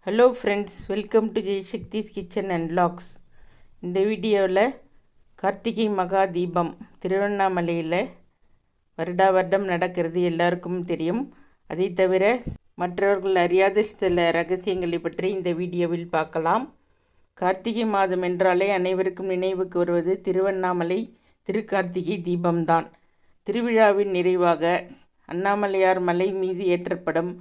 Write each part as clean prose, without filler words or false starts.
Hello friends, welcome to Jaisakthi's kitchen and vlogs. இந்த வீடியோவில் கார்த்திகை மகா தீபம் திருவண்ணாமலையில் வருடா வருடம் நடக்கிறது எல்லாருக்கும் தெரியும். அதை தவிர மற்றவர்கள் அறியாத சில ரகசியங்களை பற்றி இந்த வீடியோவில் பார்க்கலாம். கார்த்திகை மாதம் என்றாலே அனைவருக்கும் நினைவுக்கு வருவது திருவண்ணாமலை திருக்கார்த்திகை தீபம்தான். திருவிழாவின் நிறைவாக அண்ணாமலையார் மலை மீது ஏற்றப்படும்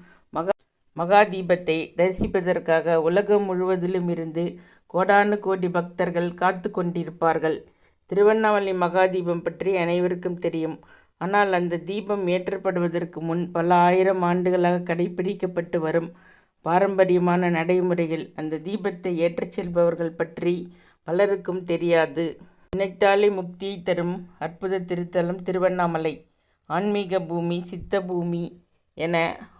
மகா தீபத்தை தரிசிப்பதற்காக உலகம் முழுவதிலும் இருந்து கோடானு கோடி பக்தர்கள் காத்து கொண்டிருப்பார்கள். திருவண்ணாமலை மகா தீபம் பற்றி அனைவருக்கும் தெரியும். ஆனால் அந்த தீபம் ஏற்றப்படுவதற்கு முன் பல ஆயிரம் ஆண்டுகளாக கடைபிடிக்கப்பட்டு வரும் பாரம்பரியமான நடைமுறைகள் அந்த தீபத்தை ஏற்றச் செல்பவர்கள் பற்றி பலருக்கும் தெரியாது. நினைத்தாலே முக்தியை தரும் அற்புத திருத்தலம் திருவண்ணாமலை. ஆன்மீக பூமி, சித்த பூமி என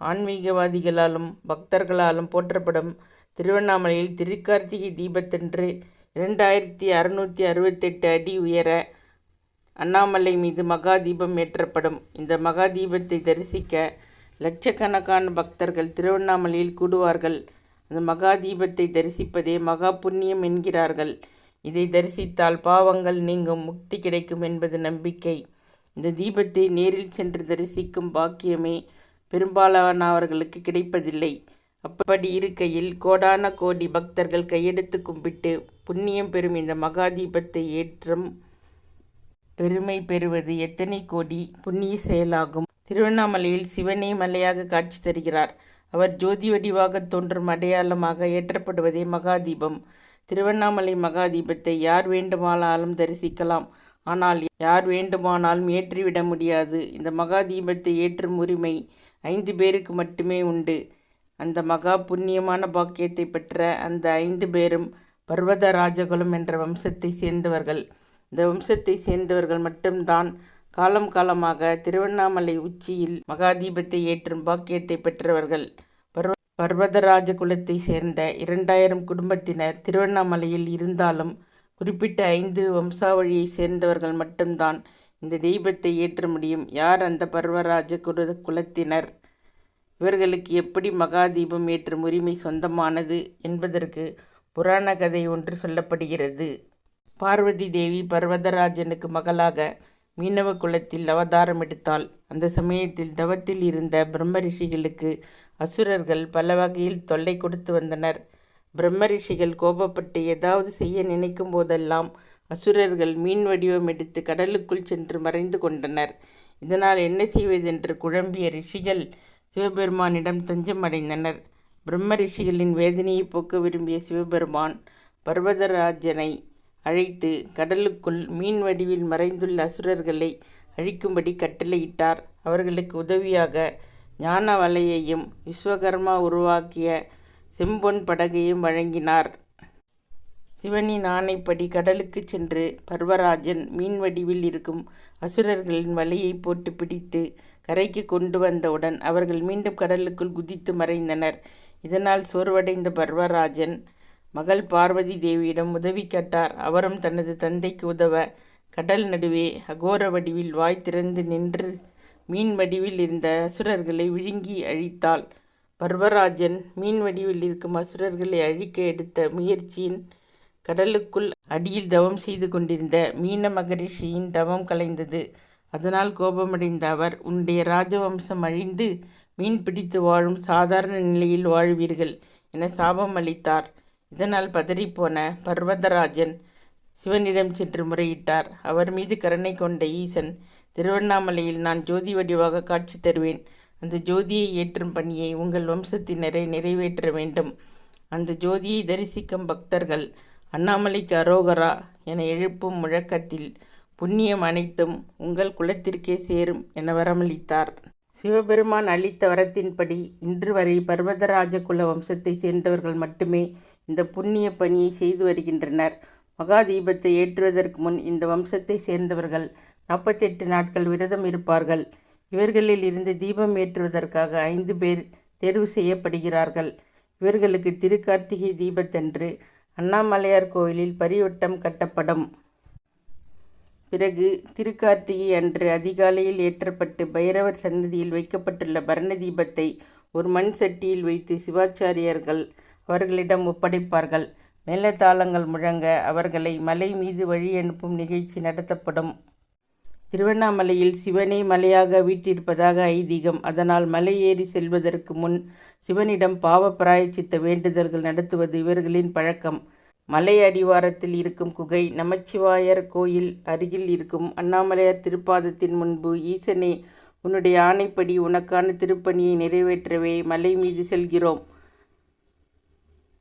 ஆன்மீகவாதிகளாலும் பக்தர்களாலும் போற்றப்படும் திருவண்ணாமலையில் திருக்கார்த்திகை தீபத்தன்று 2668 அடி உயர அண்ணாமலை மீது மகா தீபம் ஏற்றப்படும். இந்த மகா தீபத்தை தரிசிக்க லட்சக்கணக்கான பக்தர்கள் திருவண்ணாமலையில் கூடுவார்கள். அந்த மகா தீபத்தை தரிசிப்பதே மகா புண்ணியம் என்கிறார்கள். இதை தரிசித்தால் பாவங்கள் நீங்கும், முக்தி கிடைக்கும் என்பது நம்பிக்கை. இந்த தீபத்தை நேரில் சென்று தரிசிக்கும் பாக்கியமே பெரும்பாலானவர்களுக்கு கிடைப்பதில்லை. அப்படி இருக்கையில் கோடான கோடி பக்தர்கள் கையெடுத்து கும்பிட்டு புண்ணியம் பெறும் இந்த மகா தீபத்தை ஏற்றும் பெருமை பெறுவது எத்தனை கோடி புண்ணிய செயலாகும். திருவண்ணாமலையில் சிவனே மலையாக காட்சி தருகிறார். அவர் ஜோதி வடிவாக தோன்றும் அடையாளமாக ஏற்றப்படுவதே மகா தீபம். திருவண்ணாமலை மகா தீபத்தை யார் வேண்டுமானாலும் தரிசிக்கலாம். ஆனால் யார் வேண்டுமானாலும் ஏற்றிவிட முடியாது. இந்த மகா தீபத்தை ஏற்றும் உரிமை 5 பேருக்கு மட்டுமே உண்டு. அந்த மகா புண்ணியமான பாக்கியத்தை பெற்ற அந்த 5 பேரும் பர்வத ராஜகுலம் என்ற வம்சத்தை சேர்ந்தவர்கள். இந்த வம்சத்தை சேர்ந்தவர்கள் மட்டும்தான் காலம் காலமாக திருவண்ணாமலை உச்சியில் மகா தீபத்தை ஏற்றும் பாக்கியத்தை பெற்றவர்கள். பர்வதராஜ குலத்தை சேர்ந்த 2000 குடும்பத்தினர் திருவண்ணாமலையில் இருந்தாலும் குறிப்பிட்ட 5 வம்சாவழியை சேர்ந்தவர்கள் மட்டும்தான் இந்த தெய்வத்தை ஏற்ற முடியும். யார் அந்த பர்வராஜ குலத்தினர்? இவர்களுக்கு எப்படி மகா தீபம் ஏற்றும் உரிமை சொந்தமானது என்பதற்கு புராண கதை ஒன்று சொல்லப்படுகிறது. பார்வதி தேவி பர்வதராஜனுக்கு மகளாக மீனவ குலத்தில் அவதாரம் எடுத்தாள். அந்த சமயத்தில் தவத்தில் இருந்த பிரம்ம ரிஷிகளுக்கு அசுரர்கள் பல வகையில் தொல்லை கொடுத்து வந்தனர். பிரம்ம ரிஷிகள் கோபப்பட்டு ஏதாவது செய்ய நினைக்கும் போதெல்லாம் அசுரர்கள் மீன் வடிவம் எடுத்து கடலுக்குள் சென்று மறைந்து கொண்டனர். இதனால் என்ன செய்வதென்று குழம்பிய ரிஷிகள் சிவபெருமானிடம் தஞ்சம் அடைந்தனர். பிரம்ம ரிஷிகளின் வேதனையை போக்க விரும்பிய சிவபெருமான் பர்வதராஜனை அழைத்து கடலுக்குள் மீன் வடிவில் மறைந்துள்ள அசுரர்களை அழிக்கும்படி கட்டளையிட்டார். அவர்களுக்கு உதவியாக ஞான வலையையும் விஸ்வகர்மா உருவாக்கிய செம்பொன் படகையும் வழங்கினார். சிவனின் ஆணைப்படி கடலுக்கு சென்று பர்வராஜன் மீன் வடிவில் இருக்கும் அசுரர்களின் வலையை போட்டு பிடித்து கரைக்கு கொண்டு வந்தவுடன் அவர்கள் மீண்டும் கடலுக்குள் குதித்து மறைந்தனர். இதனால் சோர்வடைந்த பர்வராஜன் மகள் பார்வதி தேவியிடம் உதவி கேட்டார். அவரும் தனது தந்தைக்கு உதவ கடல் நடுவே அகோர வடிவில் வாய் திறந்து நின்று மீன் வடிவில் இருந்த அசுரர்களை விழுங்கி அழித்தாள். பர்வராஜன் மீன் வடிவில் இருக்கும் அசுரர்களை அழிக்க எடுத்த முயற்சியின் கடலுக்குள் அடியில் தவம் செய்து கொண்டிருந்த மீன மகரிஷியின் தவம் கலைந்தது. அதனால் கோபமடைந்த அவர், உன்னுடைய ராஜவம்சம் அழிந்து மீன் பிடித்து வாழும் சாதாரண நிலையில் வாழ்வீர்கள் என சாபம் அளித்தார். இதனால் பதறிப்போன பர்வதராஜன் சிவனிடம் சென்று முறையிட்டார். அவர் மீது கருணை கொண்ட ஈசன், திருவண்ணாமலையில் நான் ஜோதி வடிவாக காட்சி தருவேன். அந்த ஜோதியை ஏற்றும் பணியை உங்கள் வம்சத்தினரை நிறைவேற்ற வேண்டும். அந்த ஜோதியை தரிசிக்கும் பக்தர்கள் அண்ணாமலைக்கு அரோகரா என எழுப்பும் முழக்கத்தில் புண்ணியம் அனைத்தும் உங்கள் குலத்திற்கே சேரும் என வரமளித்தார். சிவபெருமான் அளித்த வரத்தின்படி இன்று வரை பர்வதராஜ குல வம்சத்தை சேர்ந்தவர்கள் மட்டுமே இந்த புண்ணிய பணியை செய்து வருகின்றனர். மகா தீபத்தை ஏற்றுவதற்கு முன் இந்த வம்சத்தை சேர்ந்தவர்கள் 48 நாட்கள் விரதம் இருப்பார்கள். இவர்களில் இருந்து தீபம் ஏற்றுவதற்காக 5 பேர் தேர்வு செய்யப்படுகிறார்கள். இவர்களுக்கு திருக்கார்த்திகை தீபத்தன்று அண்ணாமலையார் கோவிலில் பரிவட்டம் கட்டப்படும். பிறகு திருக்கார்த்திகை அன்று அதிகாலையில் ஏற்றப்பட்டு பைரவர் சன்னதியில் வைக்கப்பட்டுள்ள பரண தீபத்தை ஒரு மண் சட்டியில் வைத்து சிவாச்சாரியர்கள் அவர்களிடம் ஒப்படைப்பார்கள். மேளதாளங்கள் முழங்க அவர்களை மலை மீது வழி அனுப்பும் நிகழ்ச்சி நடத்தப்படும். திருவண்ணாமலையில் சிவனே மலையாக வீற்றிருப்பதாக ஐதீகம். அதனால் மலை ஏறி செல்வதற்கு முன் சிவனிடம் பாவ பிராயச்சித்த வேண்டுதல்கள் நடத்துவது இவர்களின் பழக்கம். மலை அடிவாரத்தில் இருக்கும் குகை நமச்சிவாயர் கோயில் அருகில் இருக்கும் அண்ணாமலையார் திருப்பாதத்தின் முன்பு, ஈசனே, உன்னுடைய ஆணைப்படி உனக்கான திருப்பணியை நிறைவேற்றவே மலை மீது செல்கிறோம்.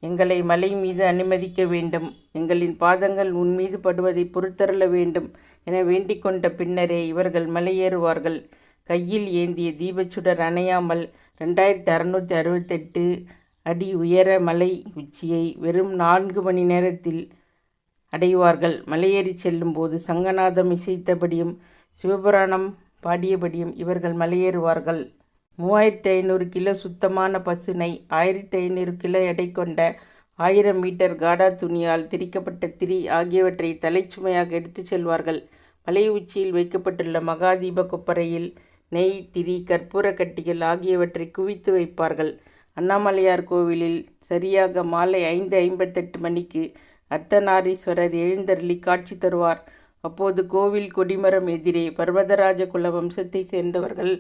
எங்களை மலை மீது அனுமதிக்க வேண்டும். எங்களின் பாதங்கள் உன் மீது படுவதை பொறுத்தருள வேண்டும் என வேண்டிக் கொண்ட பின்னரே இவர்கள் மலையேறுவார்கள். கையில் ஏந்திய தீபச்சுடர் அணையாமல் 2668 அடி உயர மலை உச்சியை வெறும் 4 மணி நேரத்தில் அடைவார்கள். மலையேறி செல்லும் போது சங்கநாதம் இசைத்தபடியும் சிவபுராணம் பாடியபடியும் இவர்கள் மலையேறுவார்கள். 3500 கிலோ சுத்தமான பசுனை, 1500 கிலோ எடை கொண்ட 1000 மீட்டர் காடா துணியால் திரிக்கப்பட்ட திரி ஆகியவற்றை தலைச்சுமையாக எடுத்துச் செல்வார்கள். மலை உச்சியில் வைக்கப்பட்டுள்ள மகாதீப கொப்பரையில் நெய், திரி, கற்பூர கட்டிகள் ஆகியவற்றை குவித்து வைப்பார்கள். அண்ணாமலையார் கோவிலில் சரியாக மாலை 5:58 மணிக்கு அர்த்தநாரீஸ்வரர் எழுந்தருளி காட்சி தருவார். அப்போது கோவில் கொடிமரம் எதிரே பர்வதராஜ குல வம்சத்தை சேர்ந்தவர்கள்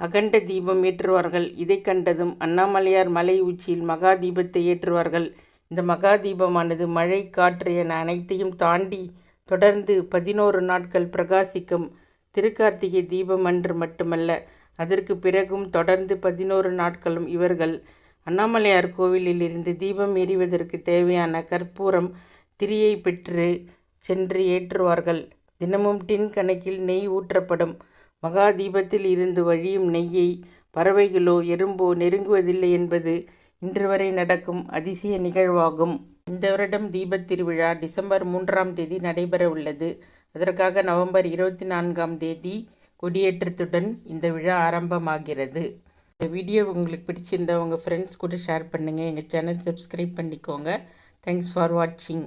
அகண்ட தீபம் ஏற்றுவார்கள். இதை கண்டதும் அண்ணாமலையார் மலை உச்சியில் மகா தீபத்தை ஏற்றுவார்கள். இந்த மகா தீபமானது மழை, காற்று என அனைத்தையும் தாண்டி தொடர்ந்து 11 நாட்கள் பிரகாசிக்கும். திருக்கார்த்திகை தீபம் அன்று மட்டுமல்ல, அதற்கு பிறகும் தொடர்ந்து 11 நாட்களும் இவர்கள் அண்ணாமலையார் கோவிலில் இருந்து தீபம் எரிவதற்கு தேவையான கற்பூரம், திரியை பெற்று சென்று ஏற்றுவார்கள். தினமும் டின் கணக்கில் நெய் ஊற்றப்படும். மகா தீபத்தில் இருந்து வழியும் நெய்யை பறவைகளோ எறும்போ நெருங்குவதில்லை என்பது இன்று வரை நடக்கும் அதிசய நிகழ்வாகும். இந்த வருடம் தீபத் திருவிழா டிசம்பர் 3ஆம் தேதி நடைபெற உள்ளது. அதற்காக நவம்பர் 24ஆம் தேதி கொடியேற்றத்துடன் இந்த விழா ஆரம்பமாகிறது. இந்த வீடியோ உங்களுக்கு பிடிச்சிருந்தா உங்கள் ஃப்ரெண்ட்ஸ் கூட ஷேர் பண்ணுங்கள். எங்கள் சேனல் சப்ஸ்கிரைப் பண்ணிக்கோங்க. தேங்க்ஸ் ஃபார் வாட்சிங்.